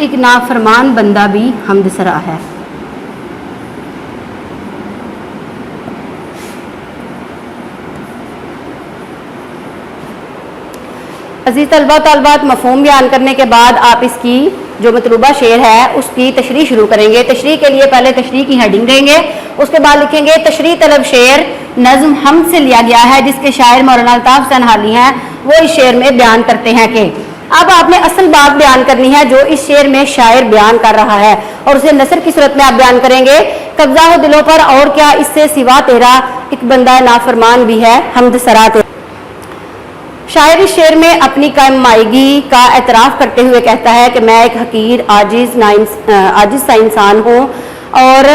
ایک نافرمان بندہ بھی حمد سرا ہے۔ عزیز طلبہ و طالبات، مفہوم بیان کرنے کے بعد آپ اس کی جو مطلوبہ شعر ہے اس کی تشریح شروع کریں گے۔ تشریح کے لیے پہلے تشریح کی ہیڈنگ دیں گے، اس کے بعد لکھیں گے تشریح طلب شعر نظم حمد سے لیا گیا ہے، جس کے شاعر مولانا الطاف حسین حالی ہیں۔ وہ اس شعر میں بیان کرتے ہیں کہ اب آپ نے اصل بات بیان کرنی ہے جو اس شعر میں شاعر بیان کر رہا ہے، اور اسے نثر کی صورت میں آپ بیان کریں گے۔ قبضہ ہو دلوں پر اور کیا اس سے سوا تیرا، ایک بندہ نافرمان بھی ہے حمد سرا تیرا۔ شاعر اس شعر میں اپنی کم مائیگی کا اعتراف کرتے ہوئے کہتا ہے کہ میں ایک حقیر عاجز سا انسان ہوں، اور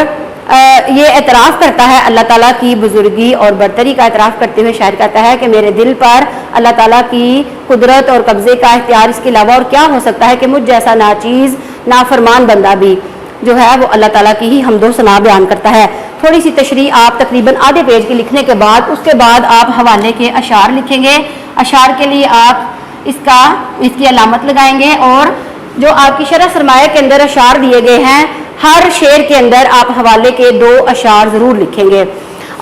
یہ اعتراف کرتا ہے اللہ تعالیٰ کی بزرگی اور برتری کا اعتراف کرتے ہوئے شاعر کہتا ہے کہ میرے دل پر اللہ تعالیٰ کی قدرت اور قبضے کا اختیار، اس کے علاوہ اور کیا ہو سکتا ہے کہ مجھ جیسا ناچیز نافرمان بندہ بھی جو ہے وہ اللہ تعالیٰ کی ہی حمد و ثنا بیان کرتا ہے۔ تھوڑی سی تشریح آپ تقریباً آدھے پیج کی لکھنے کے بعد اس کے بعد آپ حوالے کے اشعار لکھیں گے۔ اشعار کے لیے آپ اس کی علامت لگائیں گے، اور جو آپ کی شرح سرمایہ کے اندر اشعار دیے گئے ہیں ہر شعر کے اندر آپ حوالے کے 2 اشعار ضرور لکھیں گے،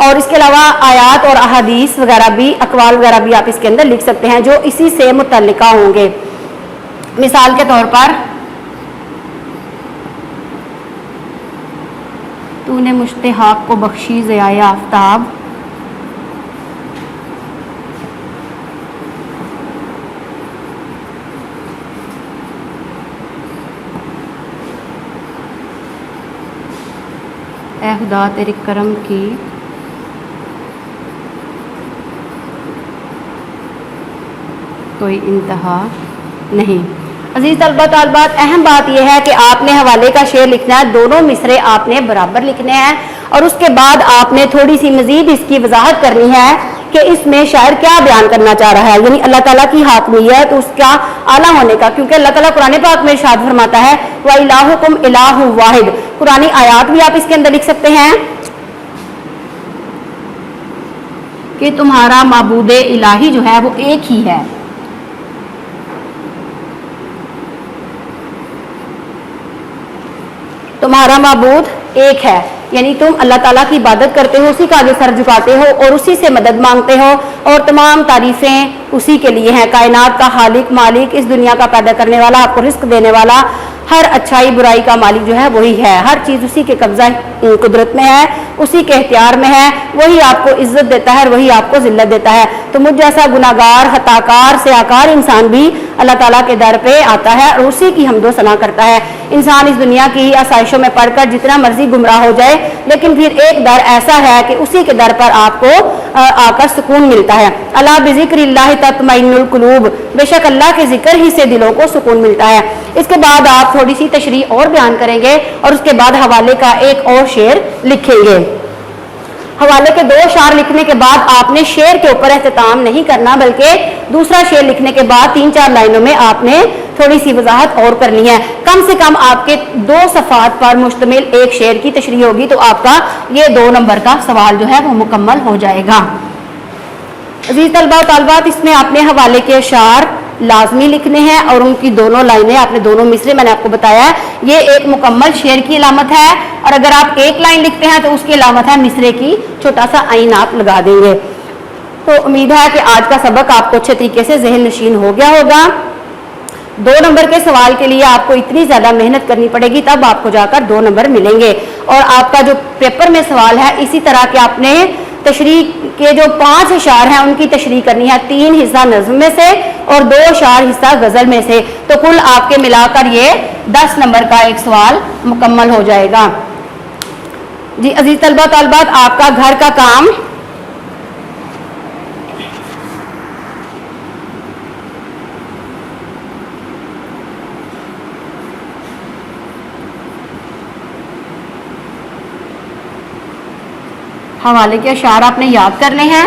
اور اس کے علاوہ آیات اور احادیث وغیرہ بھی، اقوال وغیرہ بھی آپ اس کے اندر لکھ سکتے ہیں جو اسی سے متعلقہ ہوں گے۔ مثال کے طور پر تو نے مشتاق کو بخشی ضیائے آفتاب، اے خدا تیرے کرم کی کوئی انتہا نہیں۔ عزیز طلبہ طالبات، اہم بات یہ ہے کہ آپ نے حوالے کا شعر لکھنا ہے، دونوں مصرے آپ نے برابر لکھنے ہیں، اور اس کے بعد آپ نے تھوڑی سی مزید اس کی وضاحت کرنی ہے کہ اس میں شاعر کیا بیان کرنا چاہ رہا ہے، یعنی اللہ تعالیٰ کی حاکمیت، اس کا اعلیٰ ہونے کا، کیونکہ اللہ تعالیٰ قرآن پاک میں ارشاد فرماتا ہے وَإِلَٰهُكُمْ إِلَٰهٌ وَاحِدٌ۔ قرآنی آیات بھی آپ اس کے اندر لکھ سکتے ہیں کہ تمہارا معبود الہی جو ہے وہ ایک ہی ہے۔ تمہارا معبود ایک ہے، یعنی تم اللہ تعالیٰ کی عبادت کرتے ہو، اسی کا آگے سر جھکاتے ہو اور اسی سے مدد مانگتے ہو، اور تمام تعریفیں اسی کے لیے ہیں۔ کائنات کا خالق، مالک، اس دنیا کا پیدا کرنے والا، آپ کو رزق دینے والا، ہر اچھائی برائی کا مالک جو ہے وہی ہے۔ ہر چیز اسی کے قبضہ قدرت میں ہے، اسی کے اختیار میں ہے، وہی آپ کو عزت دیتا ہے اور وہی آپ کو ذلت دیتا ہے۔ تو مجھ جیسا گناہگار، خطاکار، سیاکار انسان بھی اللہ تعالیٰ کے در پہ آتا ہے اور اسی کی حمد و ثنا کرتا ہے۔ انسان اس دنیا کی آسائشوں میں پڑھ کر جتنا مرضی گمراہ ہو جائے، لیکن پھر ایک در ایسا ہے کہ اسی کے در پر آپ کو آ کر سکون ملتا ہے۔ الا بذکر اللہ تطمئن القلوب، بے شک اللہ کے ذکر ہی سے دلوں کو سکون ملتا ہے۔ اس کے بعد آپ تھوڑی سی تشریح اور بیان کریں گے، اور اس کے بعد حوالے کا ایک اور شعر لکھیں گے۔ حوالے کے 2 اشعار لکھنے کے بعد آپ نے شعر کے اوپر اختتام نہیں کرنا، بلکہ دوسرا شعر لکھنے کے بعد 3-4 لائنوں میں آپ نے تھوڑی سی وضاحت اور کرنی ہے۔ کم سے کم آپ کے 2 صفحات پر مشتمل ایک شعر کی تشریح ہوگی، تو آپ کا یہ 2 نمبر کا سوال جو ہے وہ مکمل ہو جائے گا۔ عزیز طلبہ و طالبات، اس میں آپ نے حوالے کے اشعار لازمی لکھنے ہیں، اور ان کی دونوں لائنیں آپ نے دونوں مصرے میں نے آپ کو بتایا ہے، یہ ایک مکمل شعر کی علامت ہے، اور اگر آپ ایک لائن لکھتے ہیں تو اس کی علامت ہے مصرے کی چھوٹا سا آئین آپ لگا دیں گے۔ تو امید ہے کہ آج کا سبق آپ کو اچھے طریقے سے ذہن نشین ہو گیا ہوگا۔ 2 نمبر کے سوال کے لیے آپ کو اتنی زیادہ محنت کرنی پڑے گی، تب آپ کو جا کر 2 نمبر ملیں گے، اور آپ کا جو پیپر میں سوال ہے اسی طرح کے آپ نے تشریح کے جو 5 اشعار ہیں ان کی تشریح کرنی ہے، 3 حصہ نظم میں سے اور 2 اشعار حصہ غزل میں سے، تو کل آپ کے ملا کر یہ 10 نمبر کا ایک سوال مکمل ہو جائے گا۔ جی عزیز طلبہ طالبات، آپ کا گھر کا کام حوالے کے اشعار آپ نے یاد کرنے ہیں،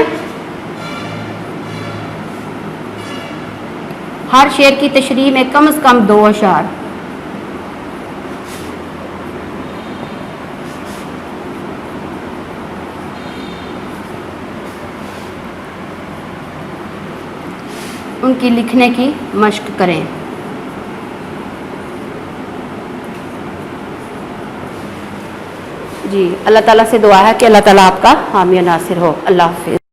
ہر شعر کی تشریح میں کم از کم 2 اشعار۔ ان کی لکھنے کی مشق کریں۔ جی اللہ تعالیٰ سے دعا ہے کہ اللہ تعالیٰ آپ کا حامی و ناصر ہو. اللہ حافظ.